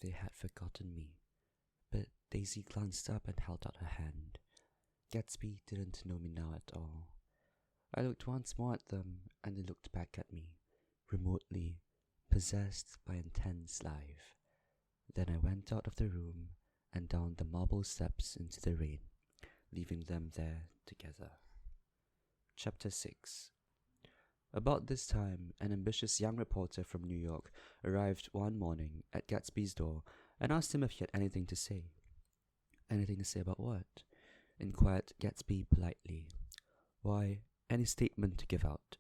they had forgotten me, but Daisy glanced up and held out her hand. Gatsby didn't know me now at all. I looked once more at them, and they looked back at me, remotely, possessed by intense life. Then I went out of the room and down the marble steps into the rain, leaving them there together. Chapter 6. About this time, an ambitious young reporter from New York arrived one morning at Gatsby's door and asked him if he had anything to say. "Anything to say about what?" inquired Gatsby politely. "Why, any statement to give out."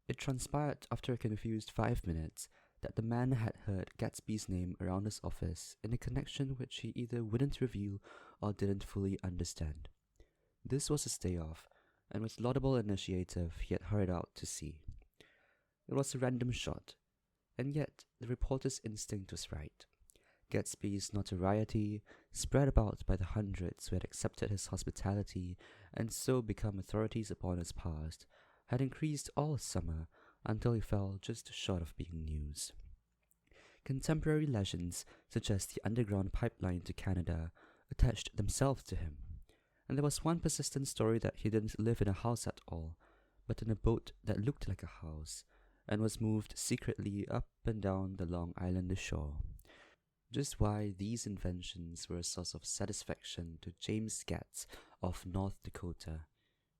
It transpired after a confused 5 minutes that the man had heard Gatsby's name around his office in a connection which he either wouldn't reveal or didn't fully understand. This was his day off, and with laudable initiative he had hurried out to see. It was a random shot, and yet the reporter's instinct was right. Gatsby's notoriety, spread about by the hundreds who had accepted his hospitality and so become authorities upon his past, had increased all summer until he fell just short of being news. Contemporary legends, such as the underground pipeline to Canada, attached themselves to him, and there was one persistent story that he didn't live in a house at all, but in a boat that looked like a house, and was moved secretly up and down the Long Island shore. Just why these inventions were a source of satisfaction to James Gatz of North Dakota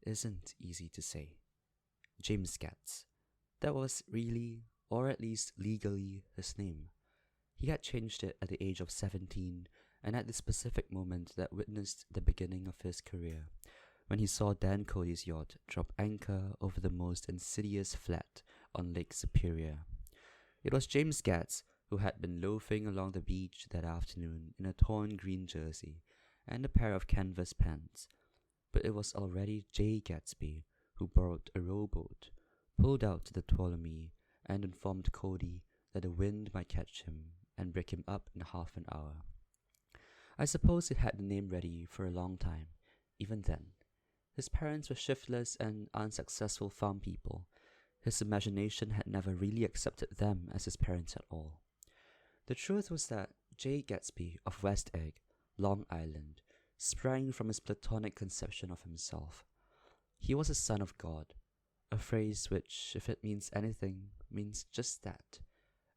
isn't easy to say. James Gatz. That was really, or at least legally, his name. He had changed it at the age of 17, and at the specific moment that witnessed the beginning of his career, when he saw Dan Cody's yacht drop anchor over the most insidious flat on Lake Superior. It was James Gatz who had been loafing along the beach that afternoon in a torn green jersey and a pair of canvas pants, but it was already J. Gatsby who borrowed a rowboat, pulled out to the Tuolumne, and informed Cody that the wind might catch him and break him up in half an hour. I suppose he had the name ready for a long time, even then. His parents were shiftless and unsuccessful farm people. His imagination had never really accepted them as his parents at all. The truth was that J. Gatsby of West Egg, Long Island, sprang from his platonic conception of himself. He was a son of God, a phrase which, if it means anything, means just that,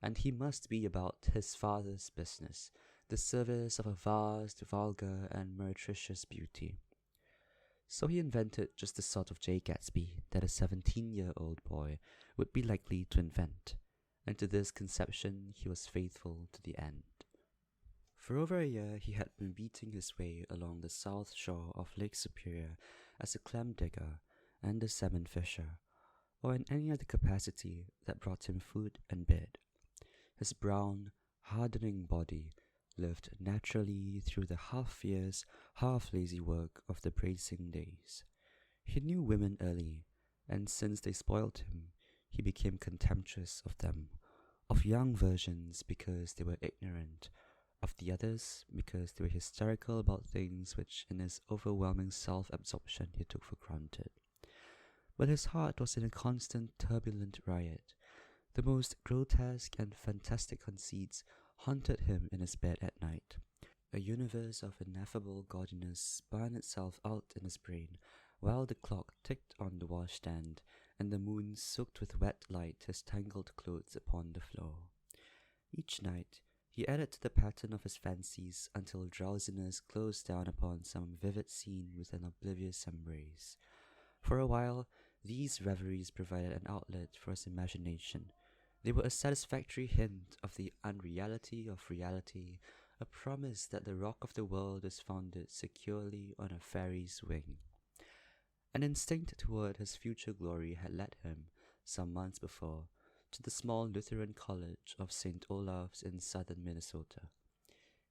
and he must be about his father's business, the service of a vast, vulgar, and meretricious beauty. So he invented just the sort of J. Gatsby that a 17-year-old boy would be likely to invent, and to this conception he was faithful to the end. For over a year he had been beating his way along the south shore of Lake Superior as a clam digger and a salmon fisher, or in any other capacity that brought him food and bed. His brown, hardening body lived naturally through the half-fierce, half-lazy work of the bracing days. He knew women early, and since they spoiled him, he became contemptuous of them, of young virgins because they were ignorant, of the others because they were hysterical about things which in his overwhelming self-absorption he took for granted. But his heart was in a constant turbulent riot. The most grotesque and fantastic conceits haunted him in his bed at night. A universe of ineffable gaudiness spun itself out in his brain, while the clock ticked on the washstand, and the moon soaked with wet light his tangled clothes upon the floor. Each night, he added to the pattern of his fancies until drowsiness closed down upon some vivid scene with an oblivious embrace. For a while, these reveries provided an outlet for his imagination. They were a satisfactory hint of the unreality of reality, a promise that the rock of the world is founded securely on a fairy's wing. An instinct toward his future glory had led him, some months before, to the small Lutheran college of St. Olave's in southern Minnesota.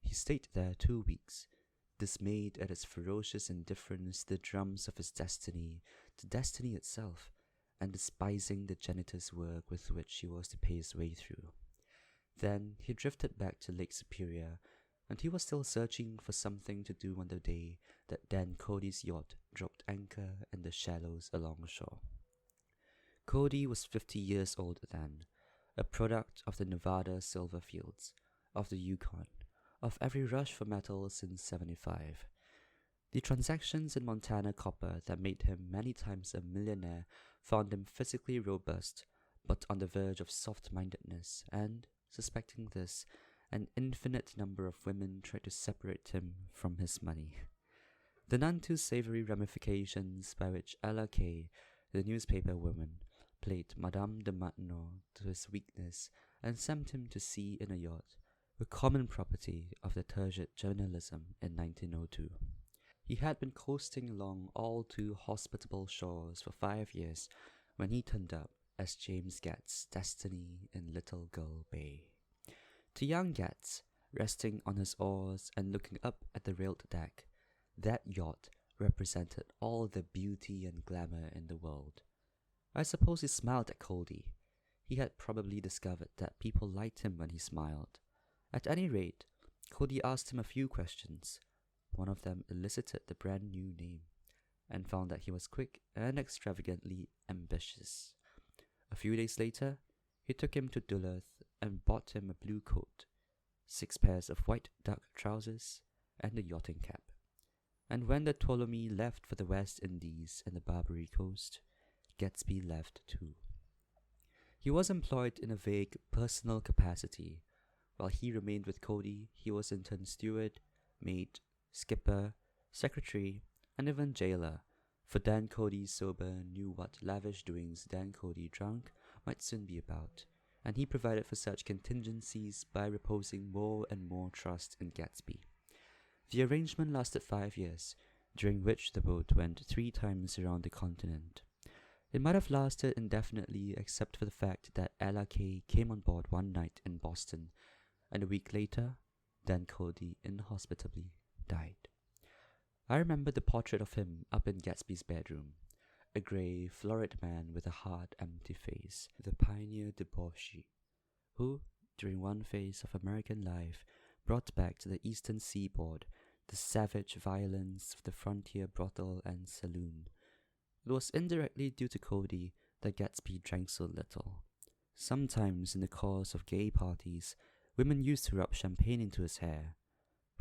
He stayed there 2 weeks, dismayed at its ferocious indifference to the drums of his destiny, to destiny itself, and despising the janitor's work with which he was to pay his way through. Then he drifted back to Lake Superior, and he was still searching for something to do on the day that Dan Cody's yacht dropped anchor in the shallows along shore. Cody was 50 years old then, a product of the Nevada silver fields, of the Yukon, of every rush for metal since 75. The transactions in Montana copper that made him many times a millionaire found him physically robust, but on the verge of soft-mindedness, and, suspecting this, an infinite number of women tried to separate him from his money. The none too savory ramifications by which Ella Kay, the newspaper woman, played Madame de Maintenon to his weakness and sent him to sea in a yacht, were common property of the turgid journalism in 1902. He had been coasting along all too hospitable shores for 5 years when he turned up as James Gatt's destiny in Little Gull Bay. To young Gatz, resting on his oars and looking up at the railed deck, that yacht represented all the beauty and glamour in the world. I suppose he smiled at Cody. He had probably discovered that people liked him when he smiled. At any rate, Cody asked him a few questions. One of them elicited the brand new name, and found that he was quick and extravagantly ambitious. A few days later, he took him to Duluth and bought him a blue coat, 6 pairs of white duck trousers, and a yachting cap. And when the Ptolemy left for the West Indies and the Barbary Coast, Gatsby left too. He was employed in a vague personal capacity. While he remained with Cody, he was in turn steward, maid, skipper, secretary, and even jailer, for Dan Cody sober knew what lavish doings Dan Cody drunk might soon be about, and he provided for such contingencies by reposing more and more trust in Gatsby. The arrangement lasted 5 years, during which the boat went 3 times around the continent. It might have lasted indefinitely except for the fact that Ella Kay came on board one night in Boston, and a week later, Dan Cody inhospitably died. I remember the portrait of him up in Gatsby's bedroom, a grey, florid man with a hard, empty face, the pioneer debauchee, who, during one phase of American life, brought back to the eastern seaboard the savage violence of the frontier brothel and saloon. It was indirectly due to Cody that Gatsby drank so little. Sometimes in the course of gay parties, women used to rub champagne into his hair.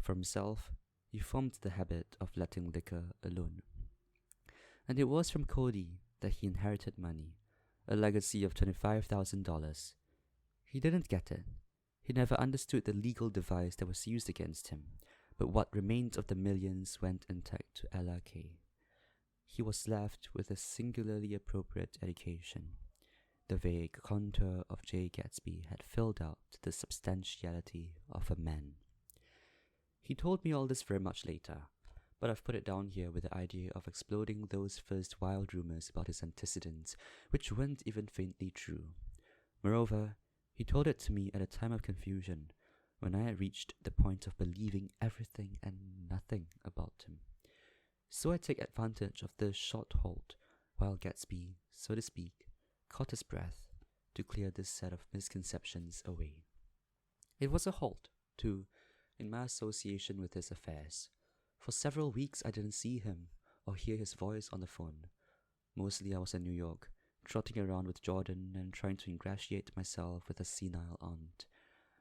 For himself, he formed the habit of letting liquor alone. And it was from Cody that he inherited money, a legacy of $25,000. He didn't get it. He never understood the legal device that was used against him, but what remained of the millions went intact to Ella Kay. He was left with a singularly appropriate education. The vague contour of J. Gatsby had filled out the substantiality of a man. He told me all this very much later, but I've put it down here with the idea of exploding those first wild rumors about his antecedents, which weren't even faintly true. Moreover, he told it to me at a time of confusion, when I had reached the point of believing everything and nothing about him. So I take advantage of this short halt, while Gatsby, so to speak, caught his breath, to clear this set of misconceptions away. It was a halt, too, in my association with his affairs. For several weeks I didn't see him or hear his voice on the phone. Mostly I was in New York, trotting around with Jordan and trying to ingratiate myself with a senile aunt.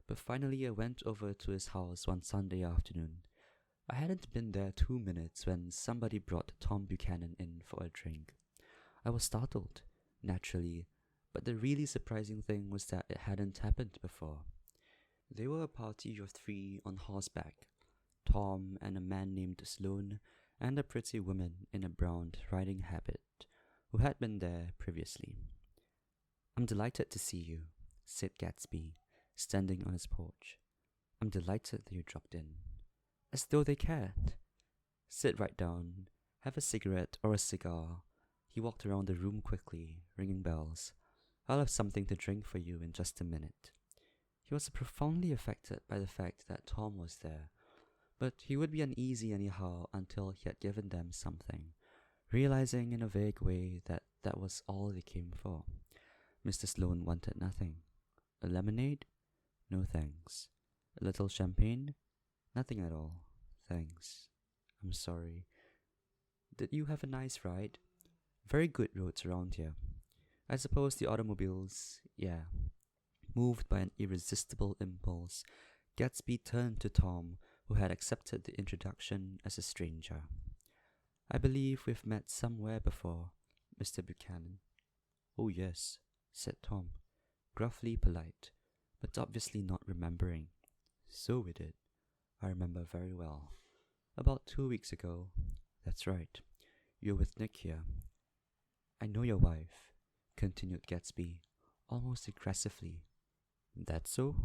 But finally I went over to his house one Sunday afternoon. I hadn't been there 2 minutes when somebody brought Tom Buchanan in for a drink. I was startled, naturally, but the really surprising thing was that it hadn't happened before. They were a party of 3 on horseback, Tom and a man named Sloane, and a pretty woman in a brown riding habit, who had been there previously. "I'm delighted to see you," said Gatsby, standing on his porch. "I'm delighted that you dropped in." As though they cared. "Sit right down, have a cigarette or a cigar." He walked around the room quickly, ringing bells. "I'll have something to drink for you in just a minute." He was profoundly affected by the fact that Tom was there, but he would be uneasy anyhow until he had given them something, realizing in a vague way that that was all they came for. Mr. Sloane wanted nothing. A lemonade? No thanks. A little champagne? Nothing at all. Thanks. I'm sorry. Did you have a nice ride? Very good roads around here. I suppose the automobiles, yeah. Moved by an irresistible impulse, Gatsby turned to Tom, who had accepted the introduction as a stranger. I believe we've met somewhere before, Mr. Buchanan. Oh, yes, said Tom, gruffly polite, but obviously not remembering. So we did. I remember very well. About 2 weeks ago. That's right. You're with Nick here. I know your wife, continued Gatsby, almost aggressively. That's so?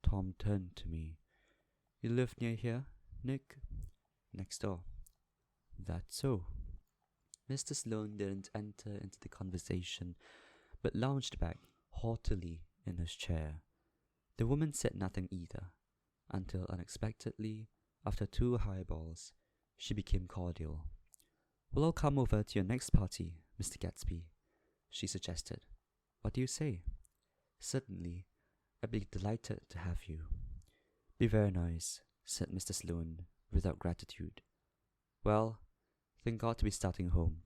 Tom turned to me. You live near here, Nick? Next door. That's so. Mr. Sloane didn't enter into the conversation, but lounged back haughtily in his chair. The woman said nothing either, until unexpectedly, after 2 highballs, she became cordial. Well, I'll come over to your next party, Mr. Gatsby, she suggested. What do you say? Certainly. I'd be delighted to have you. Be very nice, said Mr. Sloane, without gratitude. Well, think ought to be starting home.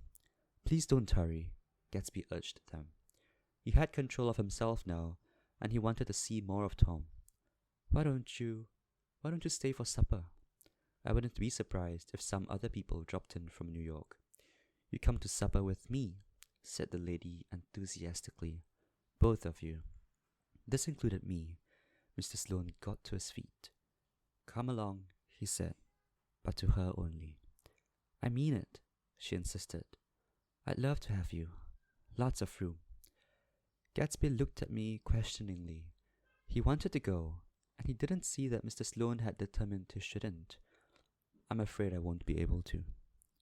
Please don't hurry, Gatsby urged them. He had control of himself now, and he wanted to see more of Tom. Why don't you stay for supper? I wouldn't be surprised if some other people dropped in from New York. You come to supper with me, said the lady enthusiastically. Both of you. This included me. Mr. Sloane got to his feet. Come along, he said, but to her only. I mean it, she insisted. I'd love to have you. Lots of room. Gatsby looked at me questioningly. He wanted to go, and he didn't see that Mr. Sloane had determined he shouldn't. I'm afraid I won't be able to,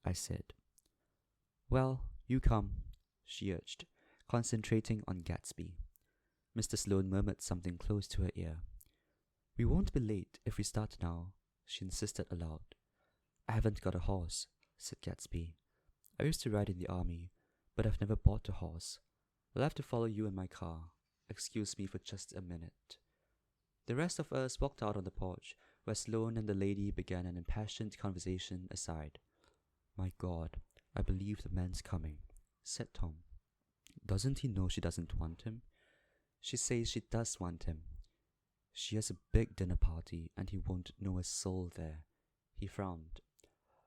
I said. Well, you come, she urged, concentrating on Gatsby. Mr. Sloane murmured something close to her ear. We won't be late if we start now, she insisted aloud. I haven't got a horse, said Gatsby. I used to ride in the army, but I've never bought a horse. I'll have to follow you in my car. Excuse me for just a minute. The rest of us walked out on the porch, where Sloane and the lady began an impassioned conversation aside. My God, I believe the man's coming, said Tom. Doesn't he know she doesn't want him? She says she does want him. She has a big dinner party, and he won't know a soul there. He frowned.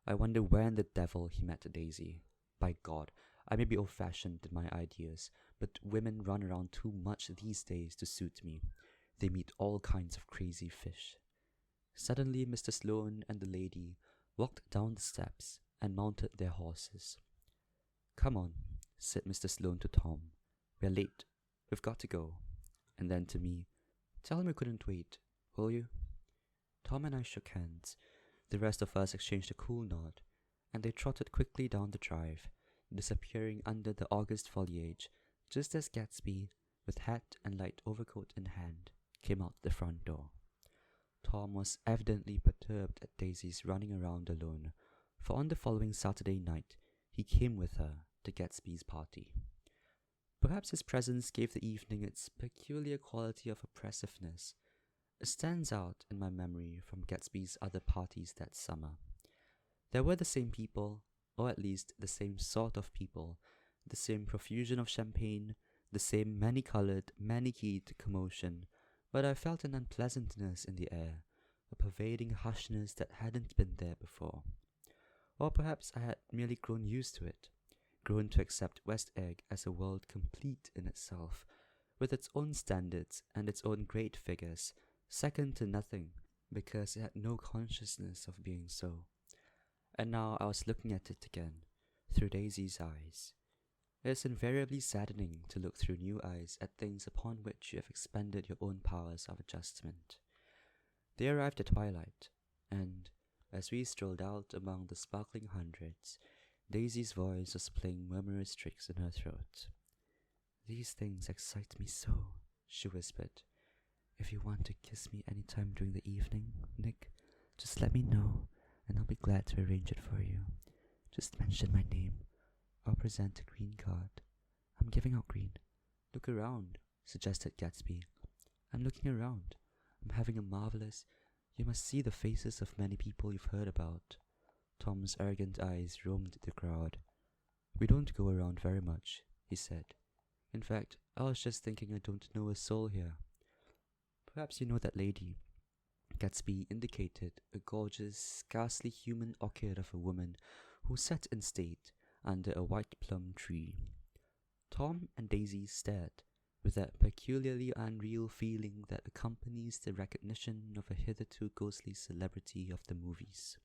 I wonder where in the devil he met Daisy. By God, I may be old-fashioned in my ideas, but women run around too much these days to suit me. They meet all kinds of crazy fish. Suddenly, Mr. Sloane and the lady walked down the steps and mounted their horses. Come on, said Mr. Sloane to Tom. We're late. We've got to go. And then to me, tell him we couldn't wait, will you? Tom and I shook hands. The rest of us exchanged a cool nod, and they trotted quickly down the drive, disappearing under the August foliage, just as Gatsby, with hat and light overcoat in hand, came out the front door. Tom was evidently perturbed at Daisy's running around alone, for on the following Saturday night he came with her to Gatsby's party. Perhaps his presence gave the evening its peculiar quality of oppressiveness. It stands out in my memory from Gatsby's other parties that summer. There were the same people, or at least the same sort of people, the same profusion of champagne, the same many-colored, many-keyed commotion, but I felt an unpleasantness in the air, a pervading hushness that hadn't been there before. Or perhaps I had merely grown used to it, grown to accept West Egg as a world complete in itself, with its own standards and its own great figures, second to nothing, because it had no consciousness of being so. And now I was looking at it again, through Daisy's eyes. It is invariably saddening to look through new eyes at things upon which you have expended your own powers of adjustment. They arrived at twilight, and, as we strolled out among the sparkling hundreds, Daisy's voice was playing murmurous tricks in her throat. These things excite me so, she whispered. If you want to kiss me any time during the evening, Nick, just let me know, and I'll be glad to arrange it for you. Just mention my name. I'll present a green card. I'm giving out green. Look around, suggested Gatsby. I'm looking around. I'm having a marvelous... You must see the faces of many people you've heard about. Tom's arrogant eyes roamed the crowd. We don't go around very much, he said. In fact, I was just thinking I don't know a soul here. Perhaps you know that lady. Gatsby indicated a gorgeous, scarcely human orchid of a woman who sat in state under a white plum tree. Tom and Daisy stared, with that peculiarly unreal feeling that accompanies the recognition of a hitherto ghostly celebrity of the movies.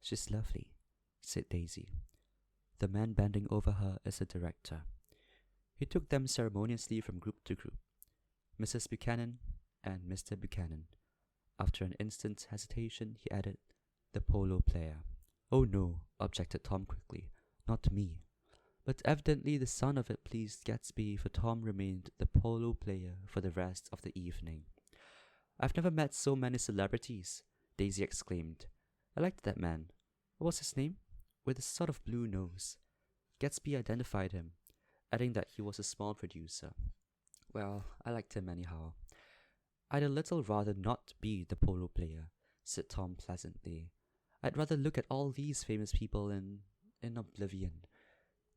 "She's lovely," said Daisy. "The man bending over her is a director." He took them ceremoniously from group to group. "Mrs. Buchanan and Mr. Buchanan." After an instant's hesitation, he added, "The polo player." "Oh no," objected Tom quickly. "Not me." But evidently the sound of it pleased Gatsby, for Tom remained the polo player for the rest of the evening. "I've never met so many celebrities," Daisy exclaimed. "I liked that man. What was his name? With a sort of blue nose." Gatsby identified him, adding that he was a small producer. "Well, I liked him anyhow." "I'd a little rather not be the polo player," said Tom pleasantly. "I'd rather look at all these famous people in oblivion."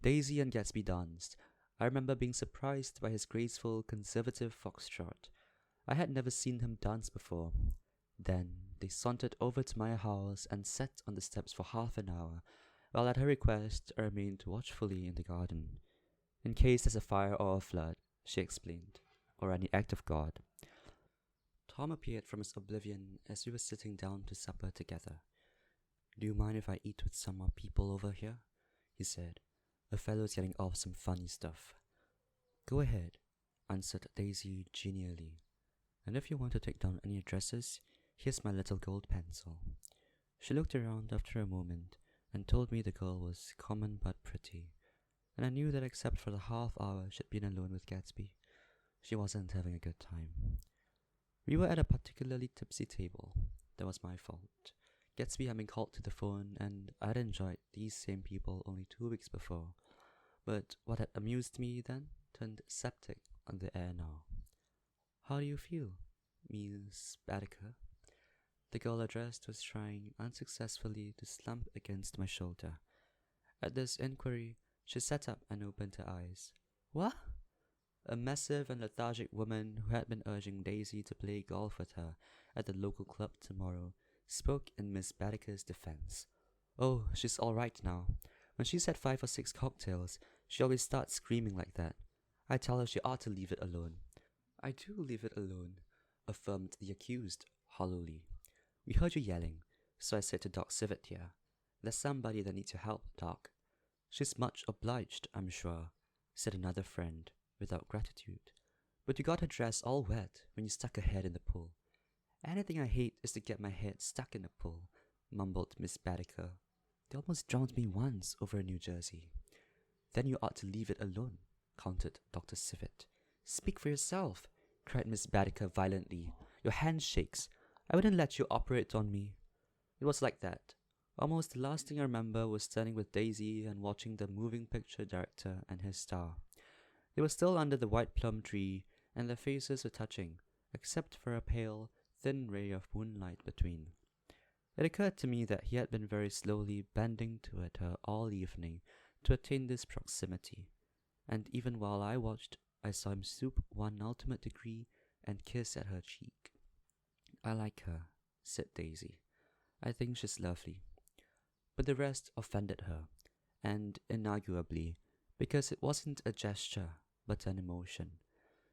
Daisy and Gatsby danced. I remember being surprised by his graceful, conservative foxtrot. I had never seen him dance before. Then they sauntered over to my house and sat on the steps for half an hour, while at her request I remained watchfully in the garden. "In case there's a fire or a flood," she explained, "or any act of God." Tom appeared from his oblivion as we were sitting down to supper together. "Do you mind if I eat with some more people over here?" he said. "A fellow's getting off some funny stuff." "Go ahead," answered Daisy genially. "And if you want to take down any addresses, here's my little gold pencil." She looked around after a moment and told me the girl was common but pretty, and I knew that except for the half hour she'd been alone with Gatsby, she wasn't having a good time. We were at a particularly tipsy table. That was my fault. Gatsby had been called to the phone, and I'd enjoyed these same people only 2 weeks before. But what had amused me then turned septic on the air now. "How do you feel, Miss Baedeker?" The girl addressed was trying unsuccessfully to slump against my shoulder. At this inquiry, she sat up and opened her eyes. "What?" A massive and lethargic woman who had been urging Daisy to play golf with her at the local club tomorrow spoke in Miss Baedeker's defense. "Oh, she's all right now. When she's had 5 or 6 cocktails, she always starts screaming like that. I tell her she ought to leave it alone." "I do leave it alone," affirmed the accused hollowly. "We heard you yelling, so I said to Doc Civet here, 'There's somebody that needs your help, Doc.'" "She's much obliged, I'm sure," said another friend, without gratitude. "But you got her dress all wet when you stuck her head in the pool." "Anything I hate is to get my head stuck in a pool," mumbled Miss Baedeker. "They almost drowned me once over in New Jersey." "Then you ought to leave it alone," countered Dr. Civet. "Speak for yourself," cried Miss Baedeker violently. "Your hand shakes. I wouldn't let you operate on me." It was like that. Almost the last thing I remember was standing with Daisy and watching the moving picture director and his star. They were still under the white plum tree, and their faces were touching, except for a pale, thin ray of moonlight between. It occurred to me that he had been very slowly bending toward her all evening to attain this proximity, and even while I watched, I saw him stoop one ultimate degree and kiss at her cheek. "I like her," said Daisy. "I think she's lovely." But the rest offended her, and inarguably, because it wasn't a gesture, but an emotion.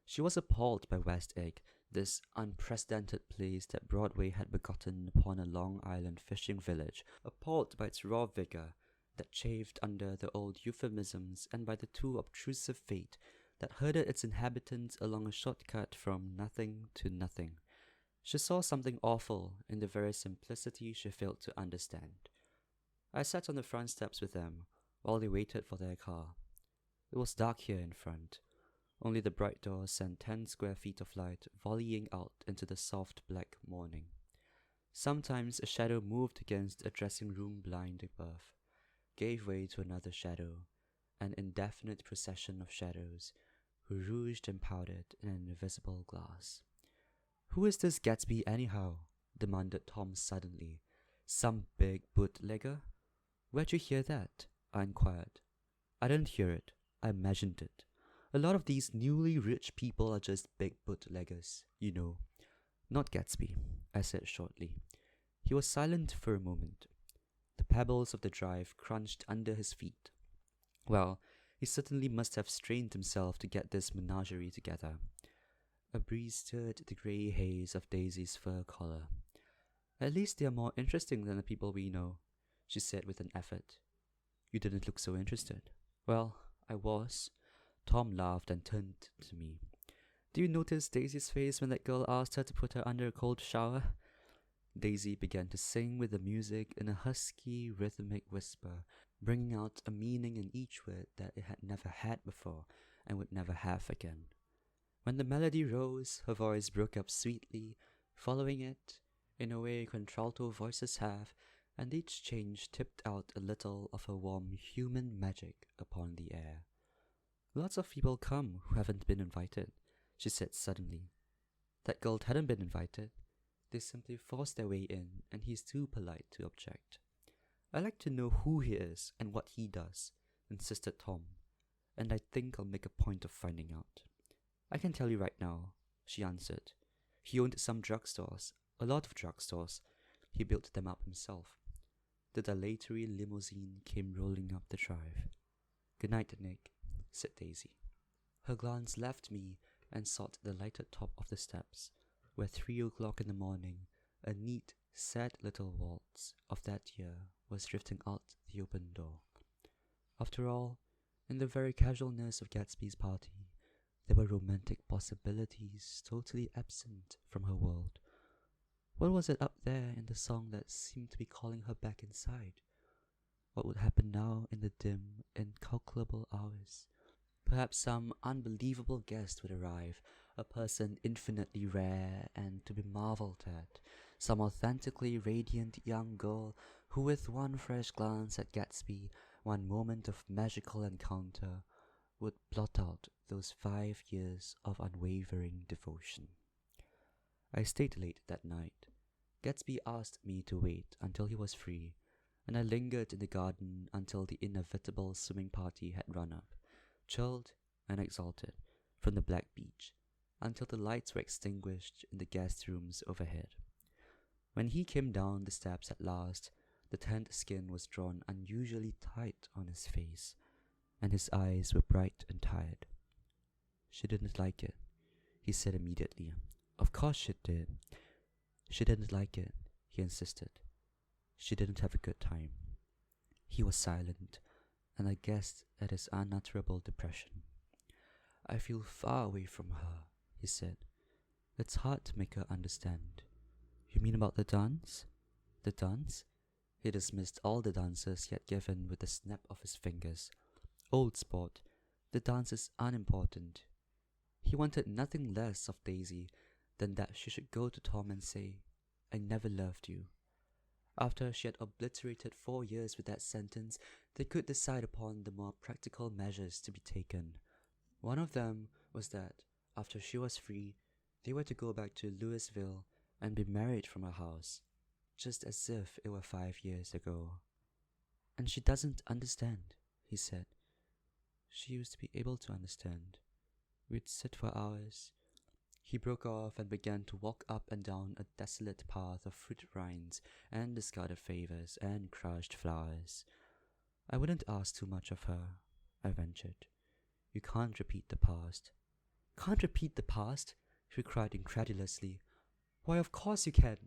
She was appalled by West Egg, this unprecedented place that Broadway had begotten upon a Long Island fishing village, appalled by its raw vigor that chafed under the old euphemisms and by the too obtrusive fate that herded its inhabitants along a shortcut from nothing to nothing. She saw something awful in the very simplicity she failed to understand. I sat on the front steps with them while they waited for their car. It was dark here in front. Only the bright doors sent 10 square feet of light volleying out into the soft black morning. Sometimes a shadow moved against a dressing room blind above, gave way to another shadow, an indefinite procession of shadows, who rouged and powdered in an invisible glass. "Who is this Gatsby anyhow?" demanded Tom suddenly. "Some big bootlegger?" "Where'd you hear that?" I inquired. "I didn't hear it. I imagined it. A lot of these newly rich people are just big bootleggers, you know." "Not Gatsby," I said shortly. He was silent for a moment. The pebbles of the drive crunched under his feet. Well, he certainly must have strained himself to get this menagerie together. A breeze stirred the grey haze of Daisy's fur collar. At least they are more interesting than the people we know, she said with an effort. You didn't look so interested. Well, I was. Tom laughed and turned to me. Do you notice Daisy's face when that girl asked her to put her under a cold shower? Daisy began to sing with the music in a husky, rhythmic whisper, bringing out a meaning in each word that it had never had before and would never have again. When the melody rose, her voice broke up sweetly, following it, in a way contralto voices have, and each change tipped out a little of her warm human magic upon the air. Lots of people come who haven't been invited, she said suddenly. That girl hadn't been invited. They simply forced their way in, and he's too polite to object. I like to know who he is and what he does, insisted Tom, and I think I'll make a point of finding out. I can tell you right now, she answered. He owned some drugstores, a lot of drugstores. He built them up himself. The dilatory limousine came rolling up the drive. Good night, Nick, said Daisy. Her glance left me and sought the lighted top of the steps, where 3 o'clock in the morning, a neat, sad little waltz of that year was drifting out the open door. After all, in the very casualness of Gatsby's party, there were romantic possibilities totally absent from her world. What was it up there in the song that seemed to be calling her back inside? What would happen now in the dim, incalculable hours? Perhaps some unbelievable guest would arrive, a person infinitely rare and to be marveled at, some authentically radiant young girl who with one fresh glance at Gatsby, one moment of magical encounter, would blot out those 5 years of unwavering devotion. I stayed late that night. Gatsby asked me to wait until he was free, and I lingered in the garden until the inevitable swimming party had run up, chilled and exalted, from the black beach, until the lights were extinguished in the guest rooms overhead. When he came down the steps at last, the tanned skin was drawn unusually tight on his face, and his eyes were bright and tired. She didn't like it, he said immediately. Of course she did. She didn't like it, he insisted. She didn't have a good time. He was silent, and I guessed at his unutterable depression. I feel far away from her, he said. It's hard to make her understand. You mean about the dance? The dance? He dismissed all the dances he had given with a snap of his fingers. Old sport, the dance is unimportant. He wanted nothing less of Daisy than that she should go to Tom and say, I never loved you. After she had obliterated 4 years with that sentence, they could decide upon the more practical measures to be taken. One of them was that, after she was free, they were to go back to Louisville and be married from her house, just as if it were 5 years ago. And she doesn't understand, he said. She used to be able to understand. We'd sit for hours. He broke off and began to walk up and down a desolate path of fruit rinds and discarded favors and crushed flowers. I wouldn't ask too much of her, I ventured. You can't repeat the past. Can't repeat the past? She cried incredulously. Why, of course you can.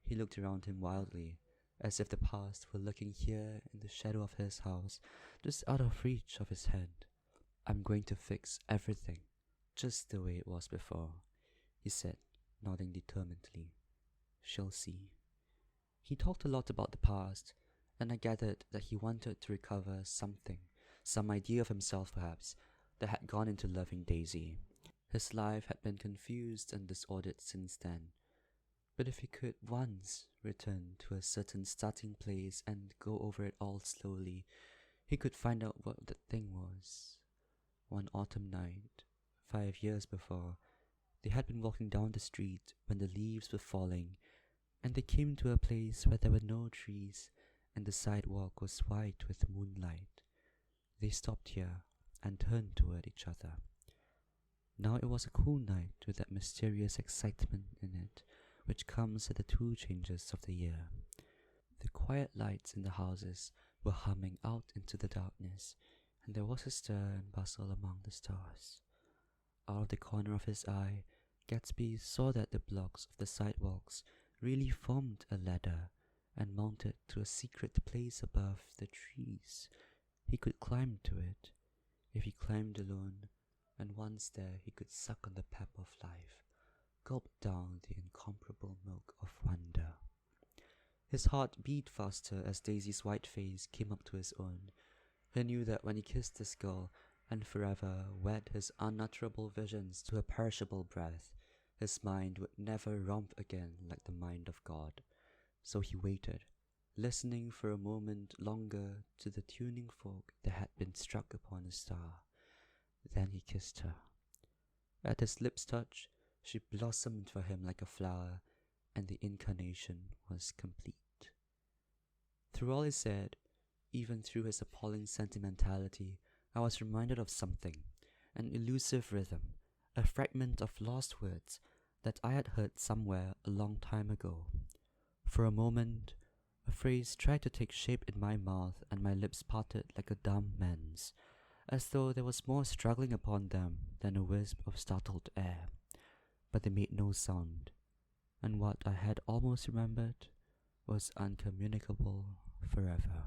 He looked around him wildly, as if the past were lurking here in the shadow of his house, just out of reach of his hand. I'm going to fix everything, just the way it was before, he said, nodding determinedly. She'll see. He talked a lot about the past, and I gathered that he wanted to recover something, some idea of himself perhaps, that had gone into loving Daisy. His life had been confused and disordered since then. But if he could once return to a certain starting place and go over it all slowly, he could find out what the thing was. One autumn night, 5 years before, they had been walking down the street when the leaves were falling, and they came to a place where there were no trees and the sidewalk was white with moonlight. They stopped here and turned toward each other. Now it was a cool night with that mysterious excitement in it, which comes at the two changes of the year. The quiet lights in the houses were humming out into the darkness, and there was a stir and bustle among the stars. Out of the corner of his eye, Gatsby saw that the blocks of the sidewalks really formed a ladder and mounted to a secret place above the trees. He could climb to it, if he climbed alone, and once there he could suck on the pep of life, gulp down the incomparable milk of wonder. His heart beat faster as Daisy's white face came up to his own. He knew that when he kissed this girl and forever wed his unutterable visions to a perishable breath, his mind would never romp again like the mind of God. So he waited, listening for a moment longer to the tuning fork that had been struck upon a star. Then he kissed her. At his lips' touch, she blossomed for him like a flower, and the incarnation was complete. Through all he said, even through his appalling sentimentality, I was reminded of something, an elusive rhythm, a fragment of lost words that I had heard somewhere a long time ago. For a moment, a phrase tried to take shape in my mouth, and my lips parted like a dumb man's, as though there was more struggling upon them than a wisp of startled air. But they made no sound, and what I had almost remembered was uncommunicable forever.